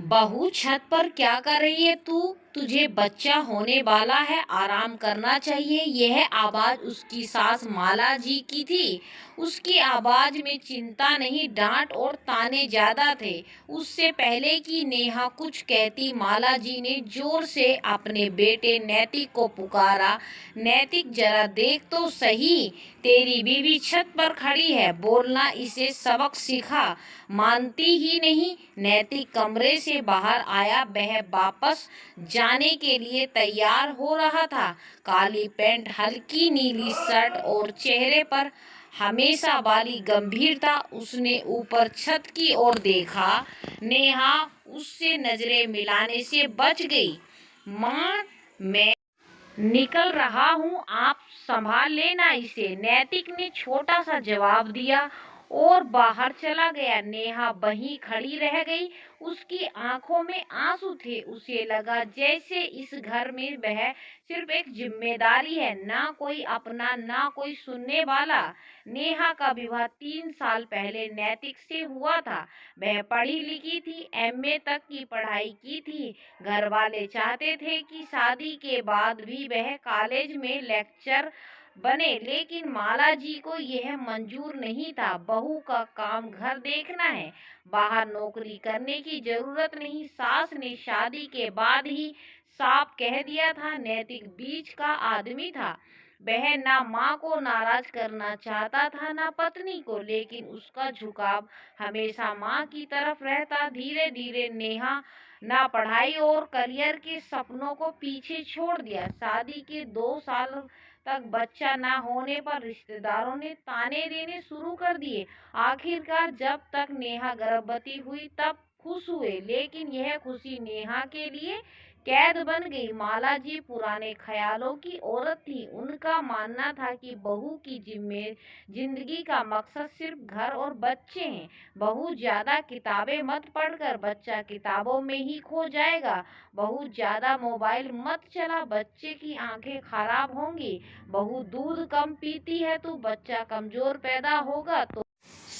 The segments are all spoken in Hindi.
बहू छत पर क्या कर रही है तू? तुझे बच्चा होने वाला है, आराम करना चाहिए। यह आवाज उसकी सास माला जी की थी। उसकी आवाज में चिंता नहीं, डांट और ताने ज्यादा थे। उससे पहले कि नेहा कुछ कहती, माला जी ने जोर से अपने बेटे नैतिक को पुकारा। नैतिक, जरा देख तो सही, तेरी बीवी छत पर खड़ी है, बोलना, इसे सबक सिखा। मानती ही नहीं। नैतिक कमरे से बाहर आया। वह वापस जाने के लिए तैयार हो रहा था। काली पैंट, हल्की नीली शर्ट और चेहरे पर हमेशा वाली गंभीरता। उसने ऊपर छत की ओर देखा। नेहा उससे नजरें मिलाने से बच गई। माँ, मैं निकल रहा हूँ, आप संभाल लेना इसे, नैतिक ने छोटा सा जवाब दिया और बाहर चला गया। नेहा वहीं खड़ी रह गई। उसकी आंखों में आंसू थे। उसे लगा जैसे इस घर में वह सिर्फ एक जिम्मेदारी है, ना कोई अपना, ना कोई सुनने वाला। नेहा का विवाह 3 साल पहले नैतिक से हुआ था। वह पढ़ी लिखी थी, एमए तक की पढ़ाई की थी। घर वाले चाहते थे कि शादी के बाद भी वह कॉलेज में लेक्चर बने, लेकिन माला जी को यह मंजूर नहीं था। बहू का काम घर देखना है, बाहर नौकरी करने की जरूरत नहीं। सास ने शादी के बाद ही साफ कह दिया था। नैतिक बीच का आदमी था। वह ना माँ को नाराज करना चाहता था, ना पत्नी को, लेकिन उसका झुकाव हमेशा माँ की तरफ रहता। धीरे धीरे नेहा ना पढ़ाई और करियर के सपनों को पीछे छोड़ दिया। शादी के 2 साल तक बच्चा ना होने पर रिश्तेदारों ने ताने देने शुरू कर दिए। आखिरकार जब तक नेहा गर्भवती हुई तब खुश हुए, लेकिन यह खुशी नेहा के लिए कैद बन गई। माला जी पुराने ख्यालों की औरत थी। उनका मानना था कि बहू की जिंदगी का मकसद सिर्फ घर और बच्चे हैं। बहुत ज्यादा किताबें मत पढ़कर, बच्चा किताबों में ही खो जाएगा। बहुत ज्यादा मोबाइल मत चला, बच्चे की आंखें खराब होंगी। बहुत दूध कम पीती है तो बच्चा कमजोर पैदा होगा। तो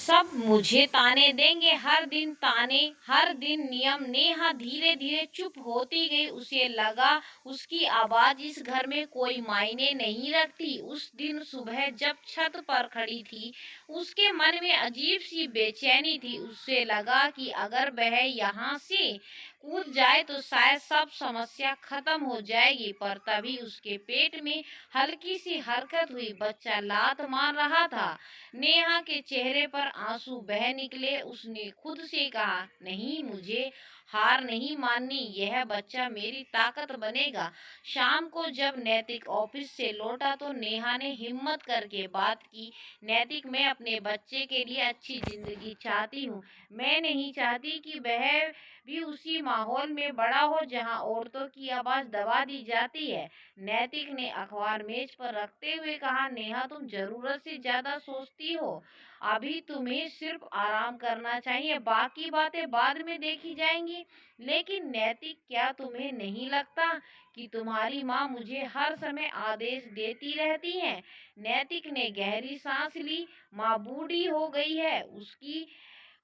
सब मुझे ताने देंगे, हर दिन ताने, हर दिन नियम। नेहा धीरे धीरे चुप होती गई। उसे लगा उसकी आवाज इस घर में कोई मायने नहीं रखती। उस दिन सुबह जब छत पर खड़ी थी, उसके मन में अजीब सी बेचैनी थी। उसे लगा कि अगर वह यहाँ से कूद जाए तो शायद सब समस्या खत्म हो जाएगी। पर तभी उसके पेट में हल्की सी हरकत हुई। बच्चा लात मार रहा था। नेहा के चेहरे पर आंसू बह निकले। उसने खुद से कहा, नहीं, मुझे हार नहीं माननी, यह बच्चा मेरी ताकत बनेगा। शाम को जब नैतिक ऑफिस से लौटा तो नेहा ने हिम्मत करके बात की। नैतिक, मैं अपने बच्चे के लिए अच्छी जिंदगी चाहती हूँ। मैं नहीं चाहती कि वह भी उसी माहौल में बड़ा हो जहाँ औरतों की आवाज दबा दी जाती है। नैतिक ने अखबार मेज पर रखते हुए कहा, नेहा, तुम जरूरत से ज्यादा सोचती हो। अभी तुम्हें सिर्फ आराम करना चाहिए, बाकी बातें बाद में देखी जाएंगी। लेकिन नैतिक, क्या तुम्हें नहीं लगता कि तुम्हारी माँ मुझे हर समय आदेश देती रहती है? नैतिक ने गहरी सांस ली। माँ बूढ़ी हो गई है, उसकी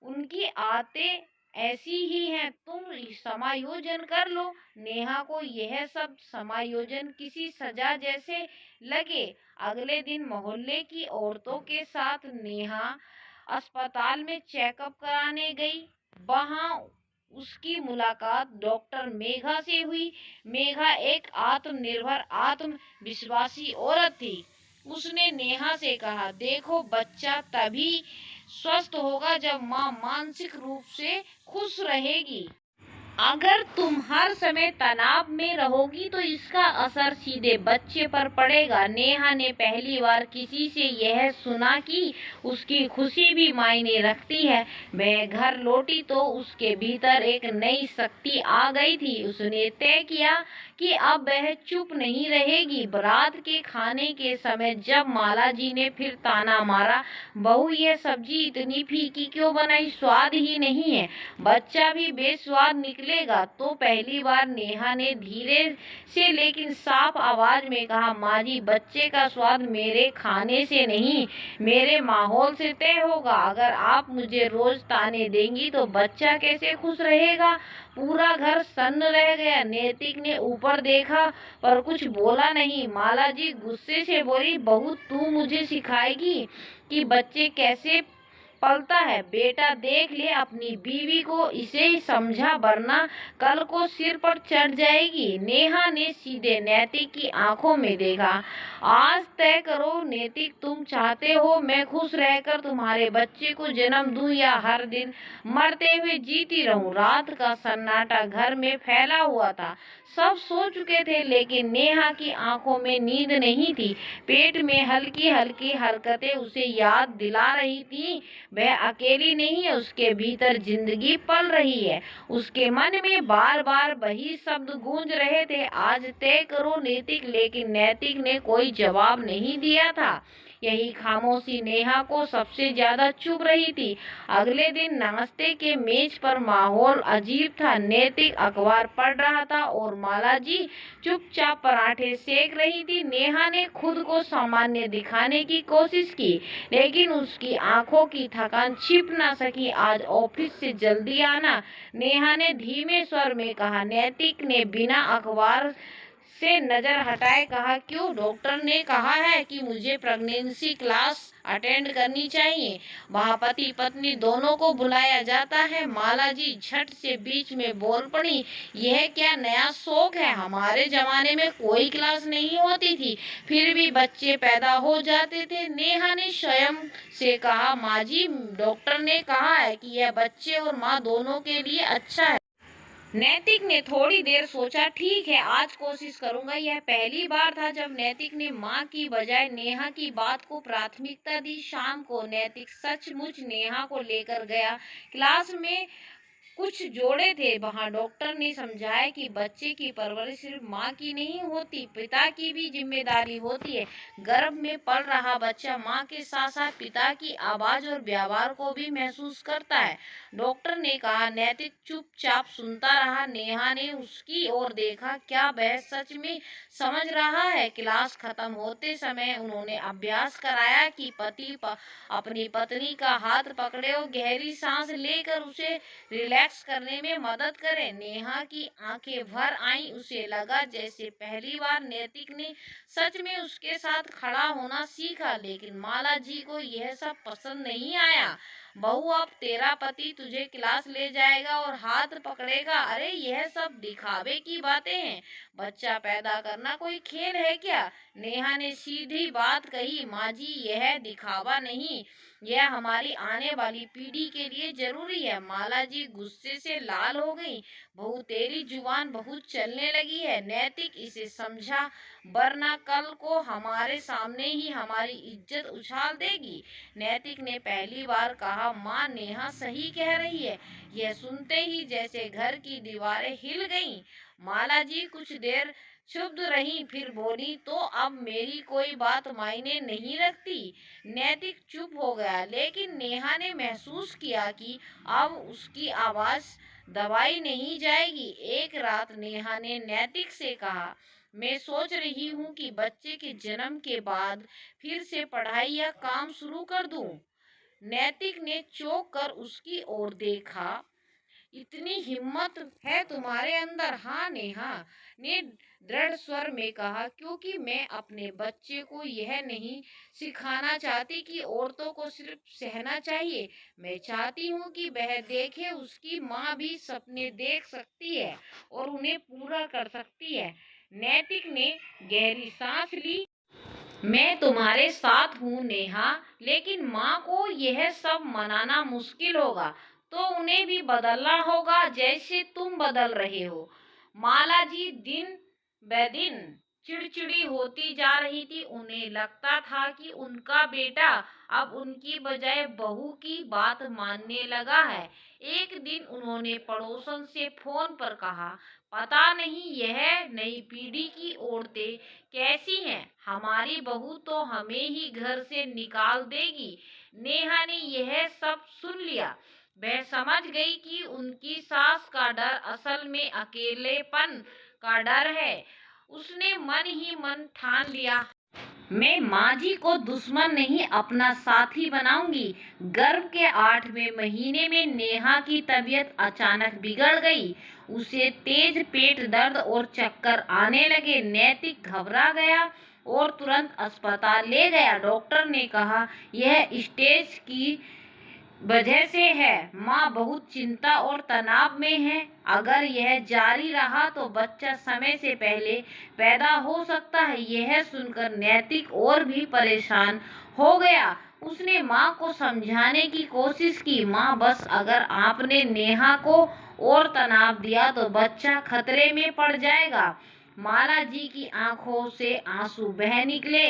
उनकी आदतें ऐसी ही हैं, तुम समायोजन कर लो। नेहा को यह सब समायोजन किसी सजा जैसे लगे। अगले दिन मोहल्ले की औरतों के साथ नेहा अस्पताल में चेकअप कराने गई। वहां उसकी मुलाकात डॉक्टर मेघा से हुई। मेघा एक आत्मनिर्भर, आत्मविश्वासी औरत थी। उसने नेहा से कहा, देखो, बच्चा तभी स्वस्थ होगा जब माँ मानसिक रूप से खुश रहेगी। अगर तुम हर समय तनाव में रहोगी तो इसका असर सीधे बच्चे पर पड़ेगा। नेहा ने पहली बार किसी से यह सुना कि उसकी खुशी भी मायने रखती है। वह घर लौटी तो उसके भीतर एक नई शक्ति आ गई थी। उसने तय किया कि अब वह चुप नहीं रहेगी। रात के खाने के समय जब माला जी ने फिर ताना मारा, बहू, यह सब्जी इतनी फीकी क्यों बनाई, स्वाद ही नहीं है। बच्चा भी बेस्वाद निकले। निकलेगा। तो पहली बार नेहा ने धीरे से लेकिन साफ आवाज में कहा, माँ जी, बच्चे का स्वाद मेरे खाने से नहीं, मेरे माहौल से तय होगा। अगर आप मुझे रोज ताने देंगी तो बच्चा कैसे खुश रहेगा। पूरा घर सन्न रह गया। नैतिक ने ऊपर देखा पर कुछ बोला नहीं। माला जी गुस्से से बोली, बहू, तू मुझे सिखाएगी कि बच्चे कैसे पलता है। बेटा देख ले अपनी बीवी को, इसे ही समझा, वरना कल को सिर पर चढ़ जाएगी। नेहा ने सीधे नैतिक की आंखों में देखा। आज तय करो नैतिक, तुम चाहते हो मैं खुश रहकर तुम्हारे बच्चे को जन्म दूं या हर दिन मरते हुए जीती रहूं। रात का सन्नाटा घर में फैला हुआ था। सब सो चुके थे लेकिन नेहा की आंखों में नींद नहीं थी। पेट में हल्की हल्की हरकतें उसे याद दिला रही थी वह अकेली नहीं है, उसके भीतर जिंदगी पल रही है। उसके मन में बार बार वही शब्द गूंज रहे थे, आज तय करो नैतिक। लेकिन नैतिक ने कोई जवाब नहीं दिया था। यही खामोशी नेहा को सबसे ज्यादा चुभ रही थी। अगले दिन नाश्ते के मेज पर माहौल अजीब था। नैतिक अखबार पढ़ रहा था और माला जी चुपचाप पराठे सेक रही थी। नेहा ने खुद को सामान्य दिखाने की कोशिश की लेकिन उसकी आंखों की थकान छिप ना सकी। आज ऑफिस से जल्दी आना, नेहा ने धीमे स्वर में कहा। नैतिक ने बिना अखबार से नजर हटाए कहा, क्यों? डॉक्टर ने कहा है कि मुझे प्रेगनेंसी क्लास अटेंड करनी चाहिए। वहाँ पति पत्नी दोनों को बुलाया जाता है। माला जी झट से बीच में बोल पड़ी, यह क्या नया शौक है? हमारे जमाने में कोई क्लास नहीं होती थी, फिर भी बच्चे पैदा हो जाते थे। नेहा ने स्वयं से कहा, माँ जी, डॉक्टर ने कहा है कि यह बच्चे और माँ दोनों के लिए अच्छा है। नैतिक ने थोड़ी देर सोचा, ठीक है, आज कोशिश करूंगा। यह पहली बार था जब नैतिक ने मां की बजाय नेहा की बात को प्राथमिकता दी। शाम को नैतिक सचमुच नेहा को लेकर गया। क्लास में कुछ जोड़े थे। वहां डॉक्टर ने समझाया कि बच्चे की परवरिश सिर्फ माँ की नहीं होती, पिता की भी जिम्मेदारी होती है। गर्भ में पल रहा बच्चा माँ के साथ साथ पिता की आवाज और व्यवहार को भी महसूस करता है, डॉक्टर ने कहा। नैतिक चुपचाप सुनता रहा। नेहा ने उसकी ओर देखा, क्या वह सच में समझ रहा है? क्लास खत्म होते समय उन्होंने अभ्यास कराया कि अपनी पत्नी का हाथ पकड़े और गहरी सांस लेकर उसे रिलैक्स करने में मदद करें। नेहा की आंखें भर आईं। उसे लगा जैसे पहली बार नैतिक ने सच में उसके साथ खड़ा होना सीखा। लेकिन माला जी को यह सब पसंद नहीं आया। बहू, अब तेरा पति तुझे क्लास ले जाएगा और हाथ पकड़ेगा। अरे यह सब दिखावे की बातें हैं। बच्चा पैदा करना कोई खेल है क्या? नेहा ने सीधी बात कही, माँ जी, यह दिखावा नहीं, यह हमारी आने वाली पीढ़ी के लिए जरूरी है। माला जी गुस्से से लाल हो गई। बहू, तेरी जुबान बहुत चलने लगी है। नैतिक इसे समझा, वरना कल को हमारे सामने ही हमारी इज्जत उछाल देगी। नैतिक ने पहली बार कहा, माँ, नेहा सही कह रही है। यह सुनते ही जैसे घर की दीवारें हिल गईं। माला जी कुछ देर चुप रही, फिर बोली, तो अब मेरी कोई बात मायने नहीं रखती। नैतिक चुप हो गया लेकिन नेहा ने महसूस किया कि अब उसकी आवाज दबाई नहीं जाएगी। एक रात नेहा ने नैतिक से कहा, मैं सोच रही हूँ कि बच्चे के जन्म के बाद फिर से पढ़ाई या काम शुरू कर दूं। नैतिक ने चौंक कर उसकी ओर देखा। इतनी हिम्मत है तुम्हारे अंदर? हाँ, नेहा ने दृढ़ स्वर में कहा, क्योंकि मैं अपने बच्चे को यह नहीं सिखाना चाहती कि औरतों को सिर्फ सहना चाहिए। मैं चाहती हूँ कि वह देखे उसकी माँ भी सपने देख सकती है और उन्हें पूरा कर सकती है। नैतिक ने गहरी सांस ली। मैं तुम्हारे साथ हूँ नेहा, लेकिन माँ को यह सब मनाना मुश्किल होगा, तो उन्हें भी बदलना होगा जैसे तुम बदल रहे हो। माला जी दिन ब दिन चिड़चिड़ी होती जा रही थी। उन्हें लगता था कि उनका बेटा अब उनकी बजाय बहू की बात मानने लगा है। एक दिन उन्होंने पड़ोसन से फोन पर कहा, पता नहीं यह नई पीढ़ी की औरतें कैसी हैं, हमारी बहू तो हमें ही घर से निकाल देगी। नेहा ने यह सब सुन लिया। वह समझ गई कि उनकी सास का डर असल में अकेलेपन का डर है। उसने मन ही मन ठान लिया, मैं माँ जी को दुश्मन नहीं अपना साथी बनाऊंगी। गर्भ के 8वें महीने में नेहा की तबीयत अचानक बिगड़ गई। उसे तेज पेट दर्द और चक्कर आने लगे। नैतिक घबरा गया और तुरंत अस्पताल ले गया। डॉक्टर ने कहा यह स्टेज की वजह से है। माँ बहुत चिंता और तनाव में है। अगर यह जारी रहा तो बच्चा समय से पहले पैदा हो सकता है। यह सुनकर नैतिक और भी परेशान हो गया। उसने माँ को समझाने की कोशिश की, माँ बस अगर आपने नेहा को और तनाव दिया तो बच्चा खतरे में पड़ जाएगा। माला जी की आंखों से आंसू बह निकले।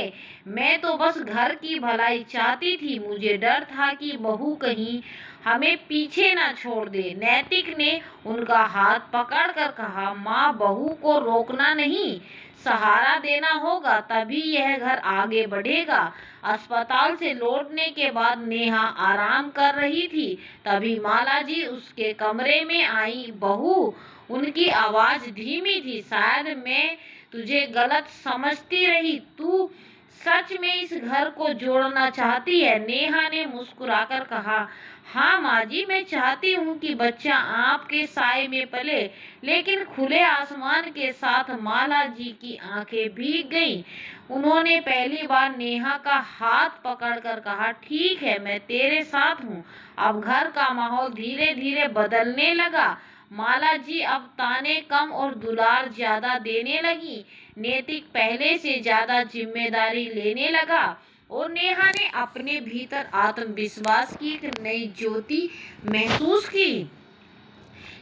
मैं तो बस घर की भलाई चाहती थी। मुझे डर था कि बहू कहीं हमें पीछे ना छोड़ दे। नैतिक ने उनका हाथ पकड़कर कहा, माँ बहू को रोकना नहीं, सहारा देना होगा, तभी यह घर आगे बढ़ेगा। अस्पताल से लौटने के बाद नेहा आराम कर रही थी। तभी माला जी उसके कमरे में आई। बहू, उनकी आवाज धीमी थी, शायद मैं तुझे गलत समझती रही। तू सच में इस घर को जोड़ना चाहती है? नेहा ने मुस्कुराकर कहा, हाँ माँ जी, मैं चाहती हूँ कि बच्चा आपके साए में पले, लेकिन खुले आसमान के साथ। माला जी की आंखें भीग गईं। उन्होंने पहली बार नेहा का हाथ पकड़कर कहा, ठीक है, मैं तेरे साथ हूँ। अब घर का माहौल धीरे धीरे बदलने लगा। माला जी अब ताने कम और दुलार ज्यादा देने लगी। नैतिक पहले से ज्यादा जिम्मेदारी लेने लगा और नेहा ने अपने भीतर आत्मविश्वास की एक नई ज्योति महसूस की।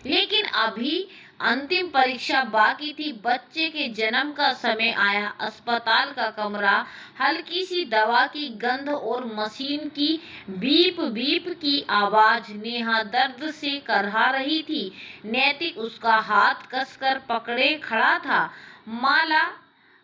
लेकिन अभी अंतिम परीक्षा बाकी थी। बच्चे के जन्म का समय आया। अस्पताल का कमरा, हल्की सी दवा की गंध और मशीन की बीप बीप की आवाज। नेहा दर्द से करहा रही थी। नैतिक उसका हाथ कसकर पकड़े खड़ा था। माला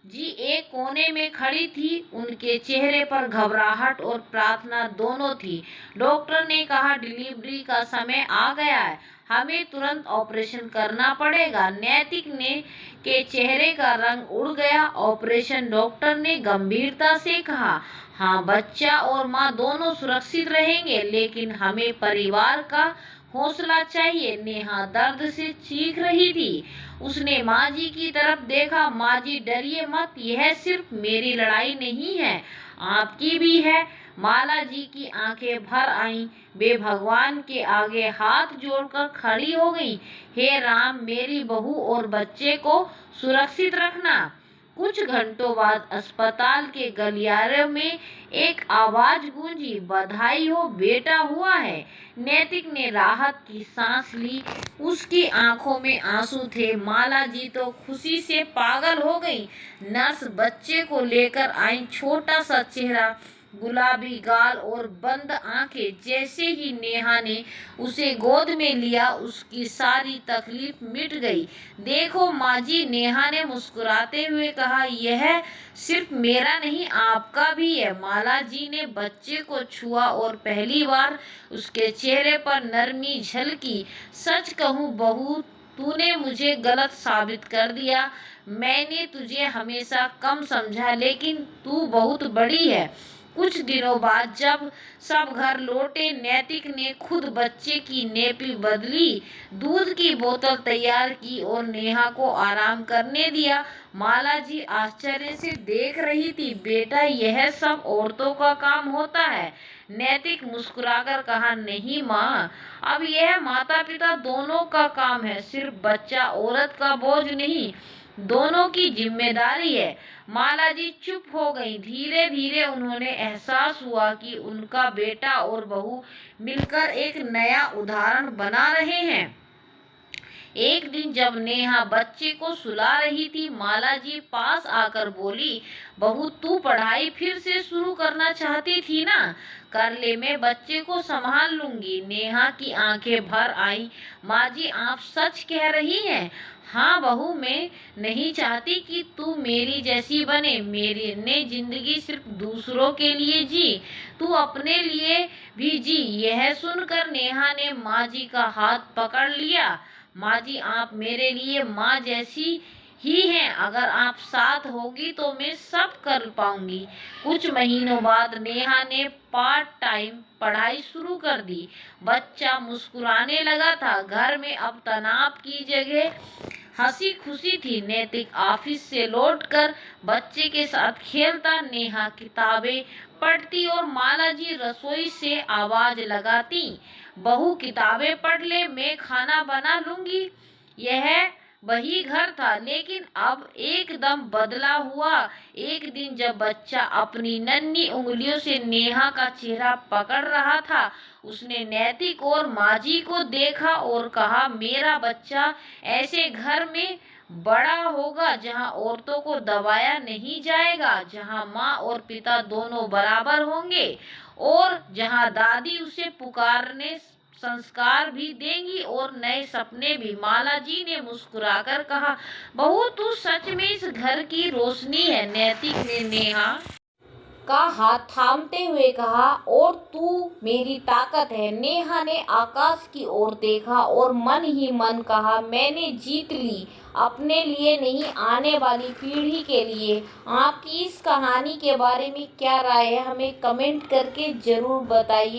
जी एक कोने में खड़ी थी। उनके चेहरे पर घबराहट और प्रार्थना दोनों थी। डॉक्टर ने कहा, डिलीवरी का समय आ गया है, हमें तुरंत ऑपरेशन करना पड़ेगा। नैतिक ने के चेहरे का रंग उड़ गया। ऑपरेशन? डॉक्टर ने गंभीरता से कहा, हाँ, बच्चा और माँ दोनों सुरक्षित रहेंगे, लेकिन हमें परिवार का हौसला चाहिए। नेहा दर्द से चीख रही थी। उसने माँ जी की तरफ देखा। माँ जी, डरिए मत, यह सिर्फ मेरी लड़ाई नहीं है, आपकी भी है। माला जी की आंखें भर आईं। वे भगवान के आगे हाथ जोड़कर खड़ी हो गईं। हे राम, मेरी बहू और बच्चे को सुरक्षित रखना। कुछ घंटों बाद अस्पताल के गलियारे में एक आवाज गूंजी, बधाई हो, बेटा हुआ है। नैतिक ने राहत की सांस ली। उसकी आंखों में आंसू थे। माला जी तो खुशी से पागल हो गई। नर्स बच्चे को लेकर आई। छोटा सा चेहरा, गुलाबी गाल और बंद आंखें। जैसे ही नेहा ने उसे गोद में लिया, उसकी सारी तकलीफ मिट गई। देखो माँ जी, नेहा ने मुस्कुराते हुए कहा, यह सिर्फ मेरा नहीं, आपका भी है। माला जी ने बच्चे को छुआ और पहली बार उसके चेहरे पर नरमी झलकी। सच कहूँ बहू, तूने मुझे गलत साबित कर दिया। मैंने तुझे हमेशा कम समझा, लेकिन तू बहुत बड़ी है। कुछ दिनों बाद जब सब घर लौटे, नैतिक ने खुद बच्चे की नेपी बदली, दूध की बोतल तैयार की और नेहा को आराम करने दिया। माला जी आश्चर्य से देख रही थी। बेटा, यह सब औरतों का काम होता है? नैतिक मुस्कुराकर कहा, नहीं माँ, अब यह माता पिता दोनों का काम है। सिर्फ बच्चा औरत का बोझ नहीं, दोनों की जिम्मेदारी है। माला जी चुप हो गई। धीरे धीरे उन्होंने एहसास हुआ कि उनका बेटा और बहू मिलकर एक नया उदाहरण बना रहे हैं। एक दिन जब नेहा बच्चे को सुला रही थी, माला जी पास आकर बोली, बहू, तू पढ़ाई फिर से शुरू करना चाहती थी ना? कर ले, मैं बच्चे को संभाल लूंगी। नेहा की आंखें भर आई। माँ जी, आप सच कह रही हैं? हाँ बहू, मैं नहीं चाहती कि तू मेरी जैसी बने। मेरी ने जिंदगी सिर्फ दूसरों के लिए जी, तू अपने लिए भी जी। यह सुनकर नेहा ने माँ जी का हाथ पकड़ लिया। माँ जी, आप मेरे लिए माँ जैसी ही हैं। अगर आप साथ होगी तो मैं सब कर पाऊंगी। कुछ महीनों बाद नेहा ने पार्ट टाइम पढ़ाई शुरू कर दी। बच्चा मुस्कुराने लगा था। घर में अब तनाव की जगह हंसी खुशी थी। नैतिक ऑफिस से लौटकर बच्चे के साथ खेलता, नेहा किताबें पढ़ती और माला जी रसोई से आवाज लगाती, बहू किताबें पढ़ ले, मैं खाना बना लूंगी। यह वही घर था, लेकिन अब एकदम बदला हुआ। एक दिन जब बच्चा अपनी नन्ही उंगलियों से नेहा का चेहरा पकड़ रहा था, उसने नैतिक और माजी को देखा और कहा, मेरा बच्चा ऐसे घर में बड़ा होगा जहां औरतों को दबाया नहीं जाएगा, जहां माँ और पिता दोनों बराबर होंगे और जहां दादी उसे पुकारने संस्कार भी देंगी और नए सपने भी। माला जी ने मुस्कुराकर कहा, बहू तू सच में इस घर की रोशनी है। नैतिक ने नेहा का हाथ थामते हुए कहा, और तू मेरी ताकत है। नेहा ने आकाश की ओर देखा और मन ही मन कहा, मैंने जीत ली, अपने लिए नहीं, आने वाली पीढ़ी के लिए। आपकी इस कहानी के बारे में क्या राय है, हमें कमेंट करके जरूर बताइए।